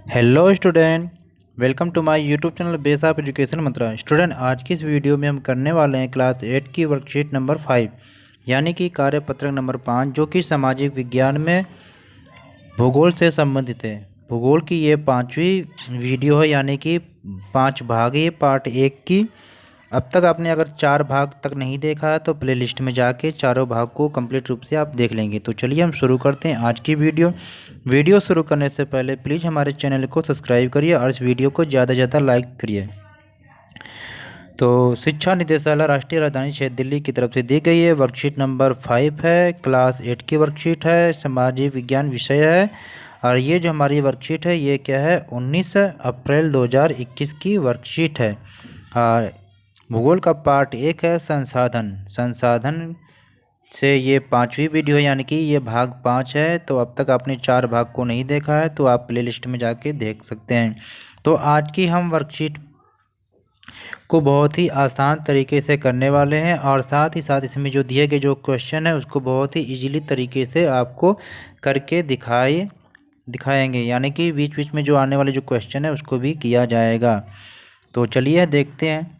Hello student. Welcome to my YouTube channel base of education Mantra. Student, आज की इस video में हम करने वाले हैं क्लास 8 की वर्कशीट नंबर 5 यानी कि कार्यपत्रक नंबर 5, जो कि सामाजिक विज्ञान में भूगोल से संबंधित है। भूगोल की ये 5वीं वीडियो है, यानी कि 5 भाग है ये पार्ट 1 की। अब तक आपने अगर 4 भाग तक नहीं देखा है तो प्लेलिस्ट में जाके चारों भाग को कंप्लीट रूप से आप देख लेंगे। तो चलिए हम शुरू करते हैं आज की वीडियो शुरू करने से पहले प्लीज़ हमारे चैनल को सब्सक्राइब करिए और इस वीडियो को ज़्यादा से ज़्यादा लाइक करिए। तो शिक्षा निदेशालय राष्ट्रीय राजधानी क्षेत्र दिल्ली की तरफ से दी गई है। वर्कशीट नंबर 5 है, क्लास 8 की वर्कशीट है, सामाजिक विज्ञान विषय है। और ये जो हमारी वर्कशीट है ये क्या है, 19 अप्रैल 2021 की वर्कशीट है। और भूगोल का पार्ट 1 है संसाधन से ये 5वीं वीडियो है, यानी कि ये भाग 5 है। तो अब तक आपने 4 भाग को नहीं देखा है तो आप प्लेलिस्ट में जाके देख सकते हैं। तो आज की हम वर्कशीट को बहुत ही आसान तरीके से करने वाले हैं और साथ ही साथ इसमें जो दिए गए जो क्वेश्चन है उसको बहुत ही इजीली तरीके से आपको करके दिखाएंगे, यानी कि बीच बीच में जो आने वाले जो क्वेश्चन है उसको भी किया जाएगा। तो चलिए देखते हैं।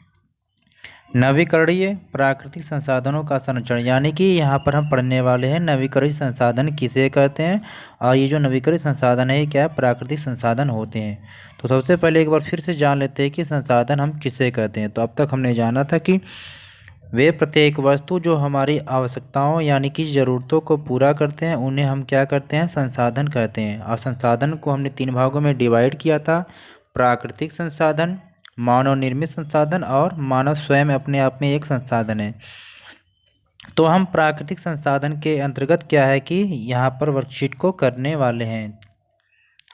नवीकरणीय प्राकृतिक संसाधनों का संरक्षण, यानी कि यहाँ पर हम पढ़ने वाले हैं नवीकरणीय संसाधन किसे कहते हैं। और ये जो नवीकरणीय संसाधन है ये क्या प्राकृतिक संसाधन होते हैं। तो सबसे पहले एक बार फिर से जान लेते हैं कि संसाधन हम किसे कहते हैं। तो अब तक हमने जाना था कि वे प्रत्येक वस्तु जो हमारी आवश्यकताओं यानी कि ज़रूरतों को पूरा करते हैं उन्हें हम क्या करते हैं, संसाधन कहते हैं। और संसाधन को हमने 3 भागों में डिवाइड किया था, प्राकृतिक संसाधन, मानव निर्मित संसाधन और मानव स्वयं अपने आप में एक संसाधन है। तो हम प्राकृतिक संसाधन के अंतर्गत क्या है कि यहाँ पर वर्कशीट को करने वाले हैं।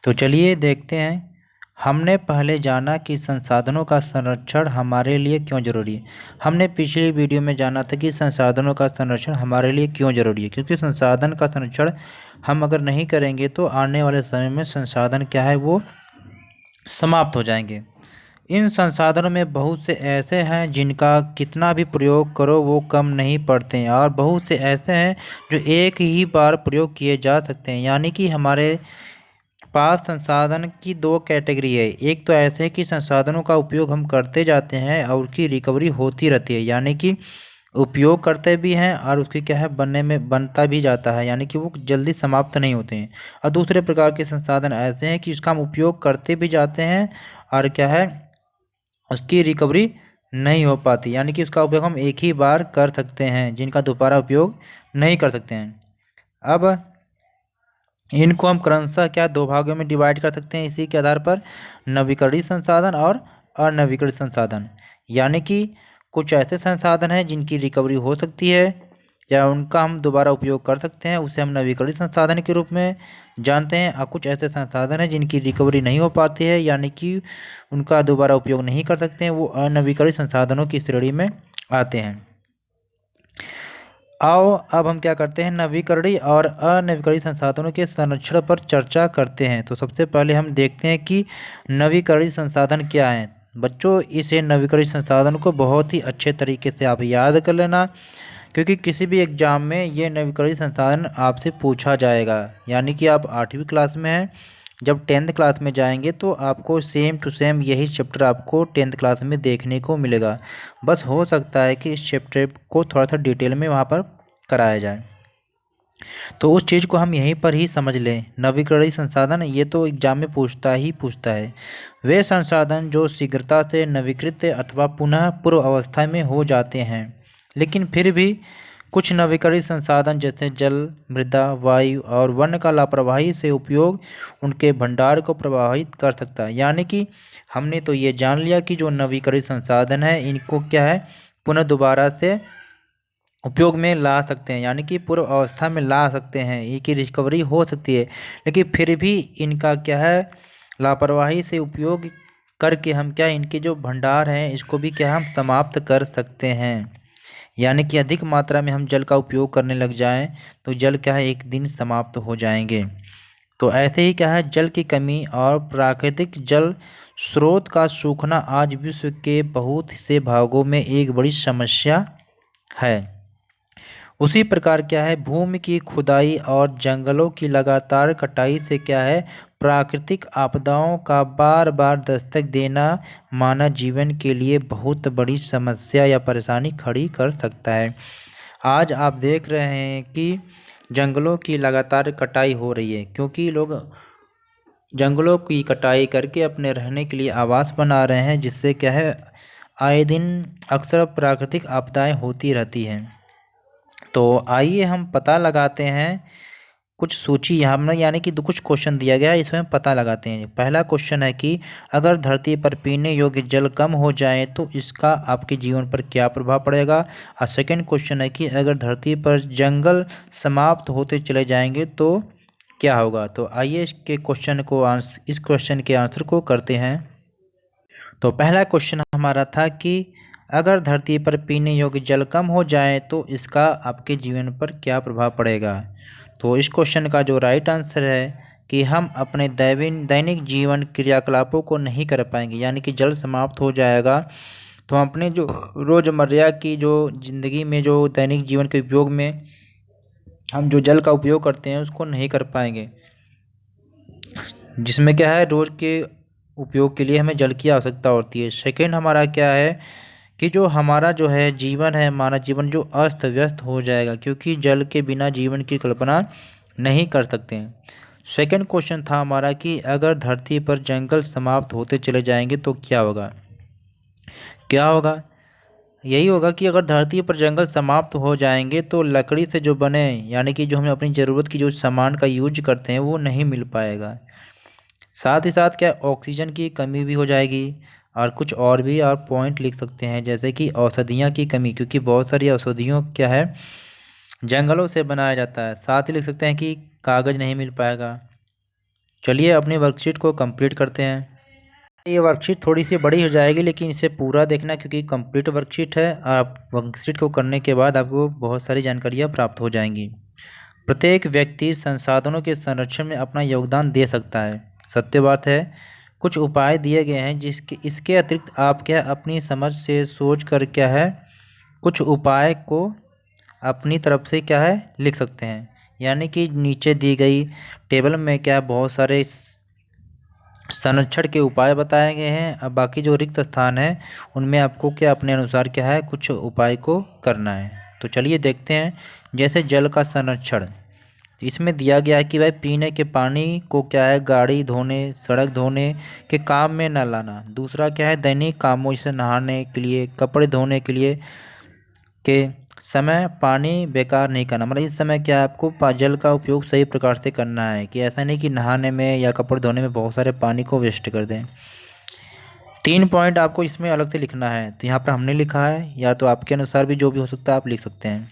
तो चलिए देखते हैं। हमने पहले जाना कि संसाधनों का संरक्षण हमारे लिए क्यों ज़रूरी है। हमने पिछली वीडियो में जाना था कि संसाधनों का संरक्षण हमारे लिए क्यों ज़रूरी है, क्योंकि संसाधन का संरक्षण हम अगर नहीं करेंगे तो आने वाले समय में संसाधन क्या है वो समाप्त हो जाएंगे। इन संसाधनों में बहुत से ऐसे हैं जिनका कितना भी प्रयोग करो वो कम नहीं पड़ते हैं, और बहुत से ऐसे हैं जो एक ही बार प्रयोग किए जा सकते हैं। यानी कि हमारे पास संसाधन की 2 कैटेगरी है। एक तो ऐसे है कि संसाधनों का उपयोग हम करते जाते हैं और उसकी रिकवरी होती रहती है, यानी कि उपयोग करते भी हैं और उसकी क्या है बनता भी जाता है, यानी कि वो जल्दी समाप्त नहीं होते हैं। और दूसरे प्रकार के संसाधन ऐसे हैं कि इसका हम उपयोग करते भी जाते हैं और क्या है उसकी रिकवरी नहीं हो पाती, यानी कि उसका उपयोग हम एक ही बार कर सकते हैं, जिनका दोबारा उपयोग नहीं कर सकते हैं। अब इनको हम क्रमशः क्या 2 भागों में डिवाइड कर सकते हैं इसी के आधार पर, नवीकरणीय संसाधन और अनवीकरणीय संसाधन। यानी कि कुछ ऐसे संसाधन हैं जिनकी रिकवरी हो सकती है या उनका हम दोबारा उपयोग कर सकते हैं, उसे हम नवीकरणीय संसाधन के रूप में जानते हैं। और कुछ ऐसे संसाधन हैं जिनकी रिकवरी नहीं हो पाती है, यानी कि उनका दोबारा उपयोग नहीं कर सकते हैं, वो अनवीकरणीय संसाधनों की श्रेणी में आते हैं। आओ अब हम क्या करते हैं, नवीकरणीय और अनवीकरणीय संसाधनों के संरक्षण पर चर्चा करते हैं। तो सबसे पहले हम देखते हैं कि नवीकरणीय संसाधन क्या है। बच्चों, इस नवीकरणीय संसाधन को बहुत ही अच्छे तरीके से आप याद कर लेना, क्योंकि किसी भी एग्जाम में ये नवीकरणीय संसाधन आपसे पूछा जाएगा। यानी कि आप 8वीं क्लास में हैं, जब 10th क्लास में जाएंगे तो आपको सेम टू सेम यही चैप्टर आपको 10th क्लास में देखने को मिलेगा। बस हो सकता है कि इस चैप्टर को थोड़ा सा डिटेल में वहाँ पर कराया जाए, तो उस चीज़ को हम यहीं पर ही समझ लें। नवीकरणीय संसाधन ये तो एग्जाम में पूछता है। वे संसाधन जो शीघ्रता से नवीकृत अथवा पुनः पूर्व अवस्था में हो जाते हैं, लेकिन फिर भी कुछ नवीकरणीय संसाधन जैसे जल, मृदा, वायु और वन का लापरवाही से उपयोग उनके भंडार को प्रभावित कर सकता है। यानी कि हमने तो ये जान लिया कि जो नवीकरणीय संसाधन है इनको क्या है पुनः दोबारा से उपयोग में ला सकते हैं, यानी कि पूर्व अवस्था में ला सकते हैं, इनकी रिकवरी हो सकती है। लेकिन फिर भी इनका क्या है लापरवाही से उपयोग करके हम क्या इनके जो भंडार हैं इसको भी क्या हम समाप्त कर सकते हैं। यानी कि अधिक मात्रा में हम जल का उपयोग करने लग जाएं तो जल क्या है एक दिन समाप्त हो जाएंगे। तो ऐसे ही क्या है जल की कमी और प्राकृतिक जल स्रोत का सूखना आज विश्व के बहुत से भागों में एक बड़ी समस्या है। उसी प्रकार क्या है भूमि की खुदाई और जंगलों की लगातार कटाई से क्या है प्राकृतिक आपदाओं का बार बार दस्तक देना मानव जीवन के लिए बहुत बड़ी समस्या या परेशानी खड़ी कर सकता है। आज आप देख रहे हैं कि जंगलों की लगातार कटाई हो रही है, क्योंकि लोग जंगलों की कटाई करके अपने रहने के लिए आवास बना रहे हैं, जिससे क्या है आए दिन अक्सर प्राकृतिक आपदाएं होती रहती हैं। तो आइए हम पता लगाते हैं कुछ सूची यहाँ में, यानी कि कुछ क्वेश्चन दिया गया है, इसमें पता लगाते हैं। पहला क्वेश्चन है कि अगर धरती पर पीने योग्य जल कम हो जाए तो इसका आपके जीवन पर क्या प्रभाव पड़ेगा। और सेकंड क्वेश्चन है कि अगर धरती पर जंगल समाप्त होते चले जाएंगे तो क्या होगा। तो आइए इस क्वेश्चन के आंसर को करते हैं। तो पहला क्वेश्चन हमारा था कि अगर धरती पर पीने योग्य जल कम हो जाए तो इसका आपके जीवन पर क्या प्रभाव पड़ेगा। तो इस क्वेश्चन का जो राइट आंसर है कि हम अपने दैनिक जीवन क्रियाकलापों को नहीं कर पाएंगे, यानी कि जल समाप्त हो जाएगा तो हम अपने जो रोज़मर्रा की जो ज़िंदगी में जो दैनिक जीवन के उपयोग में हम जो जल का उपयोग करते हैं उसको नहीं कर पाएंगे, जिसमें क्या है रोज़ के उपयोग के लिए हमें जल की आवश्यकता होती है। सेकंड हमारा क्या है कि जो हमारा जो है जीवन है, मानव जीवन जो अस्त व्यस्त हो जाएगा, क्योंकि जल के बिना जीवन की कल्पना नहीं कर सकते हैं। सेकंड क्वेश्चन था हमारा कि अगर धरती पर जंगल समाप्त होते चले जाएंगे तो क्या होगा। यही होगा कि अगर धरती पर जंगल समाप्त हो जाएंगे तो लकड़ी से जो बने, यानी कि जो हमें अपनी ज़रूरत की जो सामान का यूज करते हैं वो नहीं मिल पाएगा। साथ ही साथ क्या ऑक्सीजन की कमी भी हो जाएगी। और कुछ और भी और पॉइंट लिख सकते हैं, जैसे कि औषधियाँ की कमी, क्योंकि बहुत सारी औषधियों क्या है जंगलों से बनाया जाता है। साथ ही लिख सकते हैं कि कागज़ नहीं मिल पाएगा। चलिए अपनी वर्कशीट को कंप्लीट करते हैं। ये वर्कशीट थोड़ी सी बड़ी हो जाएगी, लेकिन इसे पूरा देखना क्योंकि कंप्लीट वर्कशीट है। आप वर्कशीट को करने के बाद आपको बहुत सारी जानकारियाँ प्राप्त हो जाएंगी। प्रत्येक व्यक्ति संसाधनों के संरक्षण में अपना योगदान दे सकता है, सत्य बात है। कुछ उपाय दिए गए हैं जिसके इसके अतिरिक्त आप क्या अपनी समझ से सोच कर क्या है कुछ उपाय को अपनी तरफ से क्या है लिख सकते हैं। यानी कि नीचे दी गई टेबल में क्या बहुत सारे संरक्षण के उपाय बताए गए हैं। अब बाकी जो रिक्त स्थान है उनमें आपको क्या अपने अनुसार क्या है कुछ उपाय को करना है। तो चलिए देखते हैं। जैसे जल का संरक्षण, इसमें दिया गया है कि भाई पीने के पानी को क्या है गाड़ी धोने, सड़क धोने के काम में न लाना। दूसरा क्या है दैनिक कामों जैसे नहाने के लिए, कपड़े धोने के लिए के समय पानी बेकार नहीं करना। मतलब इस समय क्या है आपको जल का उपयोग सही प्रकार से करना है, कि ऐसा नहीं कि नहाने में या कपड़े धोने में बहुत सारे पानी को वेस्ट कर दें। 3 पॉइंट आपको इसमें अलग से लिखना है, तो यहाँ पर हमने लिखा है, या तो आपके अनुसार भी जो भी हो सकता है आप लिख सकते हैं।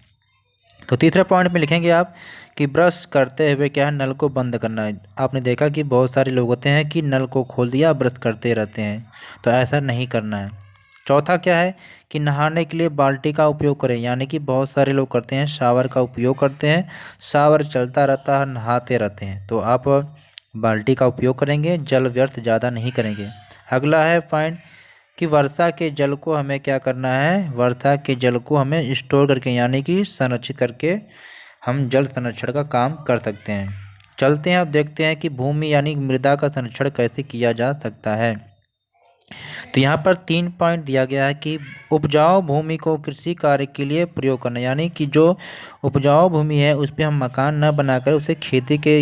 तो तीसरे पॉइंट में लिखेंगे आप कि ब्रश करते हुए क्या है नल को बंद करना है। आपने देखा कि बहुत सारे लोग होते हैं कि नल को खोल दिया ब्रश करते रहते हैं, तो ऐसा नहीं करना है। चौथा क्या है कि नहाने के लिए बाल्टी का उपयोग करें, यानी कि बहुत सारे लोग करते हैं शावर का उपयोग करते हैं, शावर चलता रहता है नहाते रहते हैं, तो आप बाल्टी का उपयोग करेंगे, जल व्यर्थ ज़्यादा नहीं करेंगे। अगला है पॉइंट कि वर्षा के जल को हमें क्या करना है, वर्षा के जल को हमें स्टोर करके यानी कि संरक्षित करके हम जल संरक्षण का काम कर सकते हैं। चलते हैं अब देखते हैं कि भूमि यानी मृदा का संरक्षण कैसे किया जा सकता है। तो यहाँ पर 3 पॉइंट दिया गया है कि उपजाऊ भूमि को कृषि कार्य के लिए प्रयोग करना, यानी कि जो उपजाऊ भूमि है उस पर हम मकान न बनाकर उसे खेती के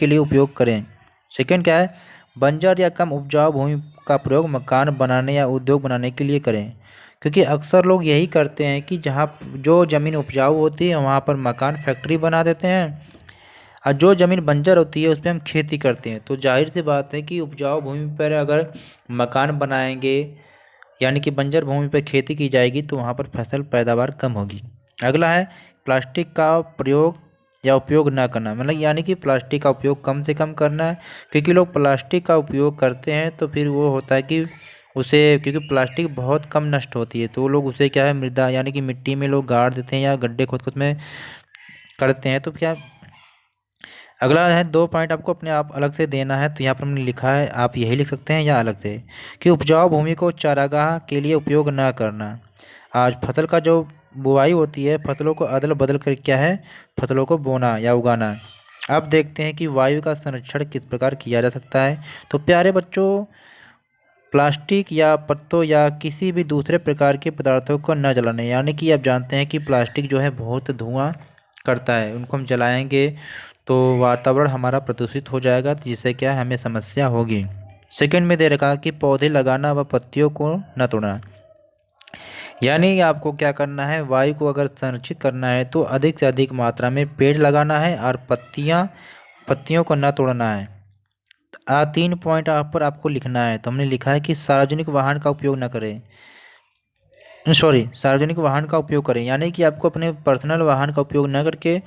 लिए उपयोग करें। सेकंड क्या है बंजर या कम उपजाऊ भूमि का प्रयोग मकान बनाने या उद्योग बनाने के लिए करें, क्योंकि अक्सर लोग यही करते हैं कि जहाँ जो ज़मीन उपजाऊ होती है वहाँ पर मकान फैक्ट्री बना देते हैं, और जो ज़मीन बंजर होती है उस पर हम खेती करते हैं। तो जाहिर सी बात है कि उपजाऊ भूमि पर अगर मकान बनाएंगे यानी कि बंजर भूमि पर खेती की जाएगी तो वहाँ पर फसल पैदावार कम होगी। अगला है प्लास्टिक का प्रयोग या उपयोग ना करना, मतलब यानी कि प्लास्टिक का उपयोग कम से कम करना है, क्योंकि लोग प्लास्टिक का उपयोग करते हैं तो फिर वो होता है कि उसे, क्योंकि प्लास्टिक बहुत कम नष्ट होती है, तो वो लोग उसे क्या है मृदा यानी कि मिट्टी में लोग गाड़ देते हैं या गड्ढे खोद खोद में करते हैं। तो क्या अगला है 2 पॉइंट आपको अपने आप अलग से देना है, तो यहाँ पर हमने लिखा है आप यही लिख सकते हैं या अलग से कि उपजाऊ भूमि को चारागाह के लिए उपयोग ना करना। आज फसल का जो बुआई होती है फसलों को अदल बदल कर क्या है फसलों को बोना या उगाना। अब देखते हैं कि वायु का संरक्षण किस प्रकार किया जा सकता है। तो प्यारे बच्चों, प्लास्टिक या पत्तों या किसी भी दूसरे प्रकार के पदार्थों को न जलाने, यानी कि आप जानते हैं कि प्लास्टिक जो है बहुत धुआं करता है, उनको हम जलाएंगे तो वातावरण हमारा प्रदूषित हो जाएगा, जिससे क्या है हमें समस्या होगी। सेकंड में दे रखा कि पौधे लगाना व पत्तियों को न तोड़ना, यानी आपको क्या करना है, वायु को अगर संरक्षित करना है तो अधिक से अधिक मात्रा में पेड़ लगाना है और पत्तियों को न तोड़ना है। 3 पॉइंट आप पर आपको लिखना है। तो हमने लिखा है कि सार्वजनिक वाहन का उपयोग न करें, सार्वजनिक वाहन का उपयोग करें, यानी कि आपको अपने पर्सनल वाहन का उपयोग न करके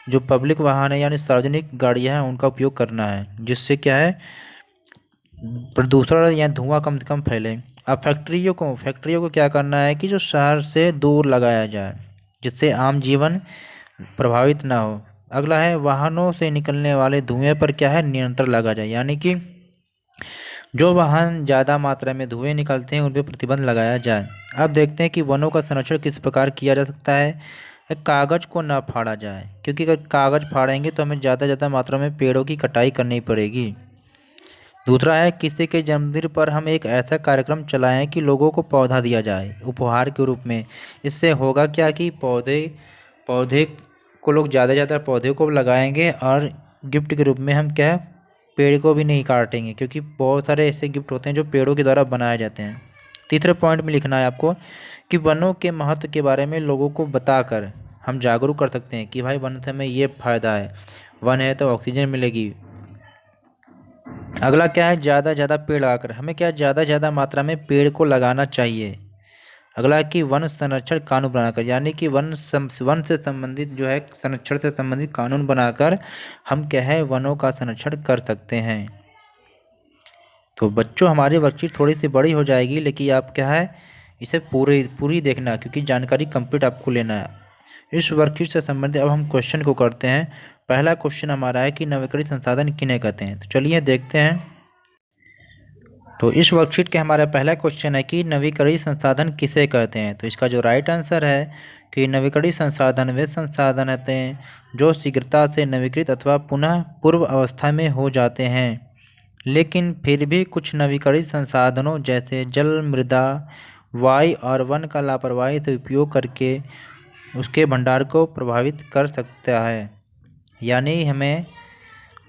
जो पब्लिक वाहन है यानी सार्वजनिक गाड़ियां हैं उनका उपयोग करना है, जिससे क्या है प्रदूषण या धुआं कम से कम फैले। अब फैक्ट्रियों को क्या करना है कि जो शहर से दूर लगाया जाए, जिससे आम जीवन प्रभावित ना हो। अगला है वाहनों से निकलने वाले धुएं पर क्या है नियंत्रण लगा जाए, यानी कि जो वाहन ज़्यादा मात्रा में धुएं निकलते हैं उन पर प्रतिबंध लगाया जाए। अब देखते हैं कि वनों का संरक्षण किस प्रकार किया जा सकता है। कागज़ को ना फाड़ा जाए, क्योंकि अगर कागज़ फाड़ेंगे तो हमें ज़्यादा मात्रा में पेड़ों की कटाई करनी पड़ेगी। दूसरा है किसी के जन्मदिन पर हम एक ऐसा कार्यक्रम चलाएं कि लोगों को पौधा दिया जाए उपहार के रूप में। इससे होगा क्या कि पौधे को लोग ज़्यादा पौधे को लगाएंगे और गिफ्ट के रूप में हम क्या पेड़ को भी नहीं काटेंगे, क्योंकि बहुत सारे ऐसे गिफ्ट होते हैं जो पेड़ों के द्वारा बनाए जाते हैं। तीसरे पॉइंट में लिखना है आपको कि वनों के महत्व के बारे में लोगों को बताकर हम जागरूक कर सकते हैं कि भाई वन से हमें ये फ़ायदा है, वन है तो ऑक्सीजन मिलेगी। अगला क्या है ज़्यादा पेड़ लगाकर हमें क्या ज़्यादा मात्रा में पेड़ को लगाना चाहिए। अगला है कि वन संरक्षण कानून बनाकर, यानी कि वन से संबंधित जो है संरक्षण से संबंधित कानून बनाकर हम क्या है वनों का संरक्षण कर सकते हैं। तो बच्चों हमारी वर्कशीट थोड़ी सी बड़ी हो जाएगी, लेकिन आप क्या है इसे पूरी देखना, क्योंकि जानकारी कंप्लीट आपको लेना है। इस वर्कशीट से संबंधित अब हम क्वेश्चन को करते हैं। पहला क्वेश्चन हमारा है कि नवीकरणीय संसाधन किन्हें कहते हैं। तो चलिए देखते हैं। तो इस वर्कशीट के हमारा पहला क्वेश्चन है कि नवीकरणीय संसाधन किसे कहते हैं। तो इसका जो राइट आंसर है कि नवीकरणीय संसाधन वे संसाधन होते हैं जो शीघ्रता से नवीकृत अथवा पुनः पूर्व अवस्था में हो जाते हैं, लेकिन फिर भी कुछ नवीकरणीय संसाधनों जैसे जल, मृदा, वायु और वन का लापरवाही से उपयोग करके उसके भंडार को प्रभावित कर सकता है। यानी हमें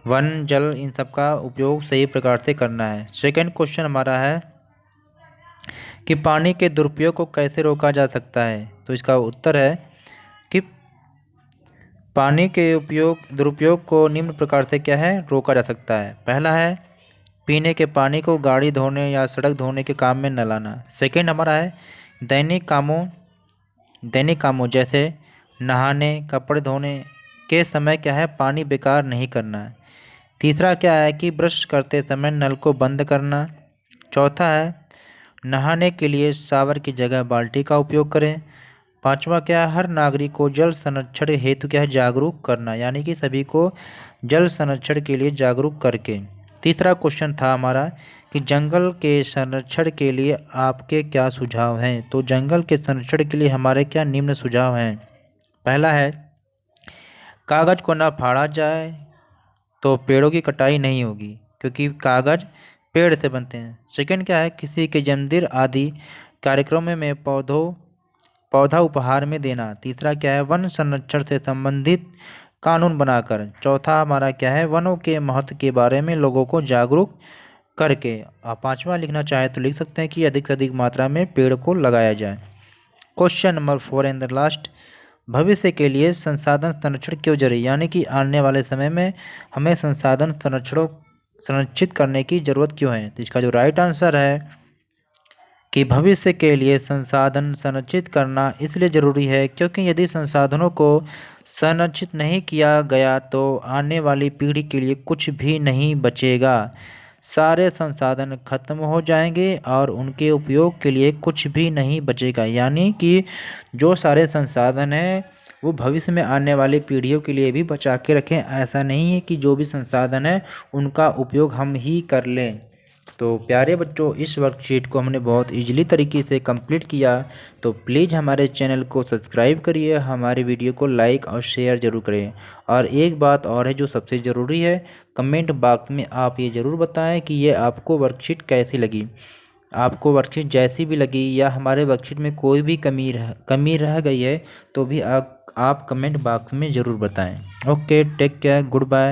वन, जल इन सब का उपयोग सही प्रकार से करना है। सेकंड क्वेश्चन हमारा है कि पानी के दुरुपयोग को कैसे रोका जा सकता है। तो इसका उत्तर है कि पानी के दुरुपयोग को निम्न प्रकार से क्या है रोका जा सकता है। पहला है पीने के पानी को गाड़ी धोने या सड़क धोने के काम में न लाना। सेकंड हमारा है दैनिक कामों जैसे नहाने, कपड़े धोने के समय क्या है पानी बेकार नहीं करना। तीसरा क्या है कि ब्रश करते समय नल को बंद करना। चौथा है नहाने के लिए शावर की जगह बाल्टी का उपयोग करें। पांचवा क्या है हर नागरिक को जल संरक्षण हेतु क्या है जागरूक करना, यानी कि सभी को जल संरक्षण के लिए जागरूक करके। तीसरा क्वेश्चन था हमारा कि जंगल के संरक्षण के लिए आपके क्या सुझाव हैं। तो जंगल के संरक्षण के लिए हमारे क्या निम्न सुझाव हैं। पहला है कागज़ को ना फाड़ा जाए तो पेड़ों की कटाई नहीं होगी, क्योंकि कागज़ पेड़ से बनते हैं। सेकंड क्या है किसी के जन्मदिन आदि कार्यक्रमों में पौधा उपहार में देना। तीसरा क्या है वन संरक्षण से संबंधित कानून बनाकर। चौथा हमारा क्या है वनों के महत्व के बारे में लोगों को जागरूक करके। आप पांचवा लिखना चाहे तो लिख सकते हैं कि अधिक से अधिक मात्रा में पेड़ को लगाया जाए। Question number 4 and the last, भविष्य के लिए संसाधन संरक्षण क्यों जरूरी, यानी कि आने वाले समय में हमें संसाधन संरक्षित करने की ज़रूरत क्यों है। तो इसका जो राइट आंसर है कि भविष्य के लिए संसाधन संरक्षित करना इसलिए ज़रूरी है क्योंकि यदि संसाधनों को संरक्षित नहीं किया गया तो आने वाली पीढ़ी के लिए कुछ भी नहीं बचेगा। सारे संसाधन खत्म हो जाएंगे और उनके उपयोग के लिए कुछ भी नहीं बचेगा, यानी कि जो सारे संसाधन हैं वो भविष्य में आने वाली पीढ़ियों के लिए भी बचा के रखें। ऐसा नहीं है कि जो भी संसाधन है उनका उपयोग हम ही कर लें। तो प्यारे बच्चों, इस वर्कशीट को हमने बहुत इजीली तरीके से कंप्लीट किया। तो प्लीज़ हमारे चैनल को सब्सक्राइब करिए, हमारे वीडियो को लाइक और शेयर ज़रूर करें। और एक बात और है जो सबसे ज़रूरी है, कमेंट बॉक्स में आप ये ज़रूर बताएं कि ये आपको वर्कशीट कैसी लगी। आपको वर्कशीट जैसी भी लगी या हमारे वर्कशीट में कोई भी कमी रह गई है तो भी आप कमेंट बॉक्स में ज़रूर बताएं। Okay, take care, good bye.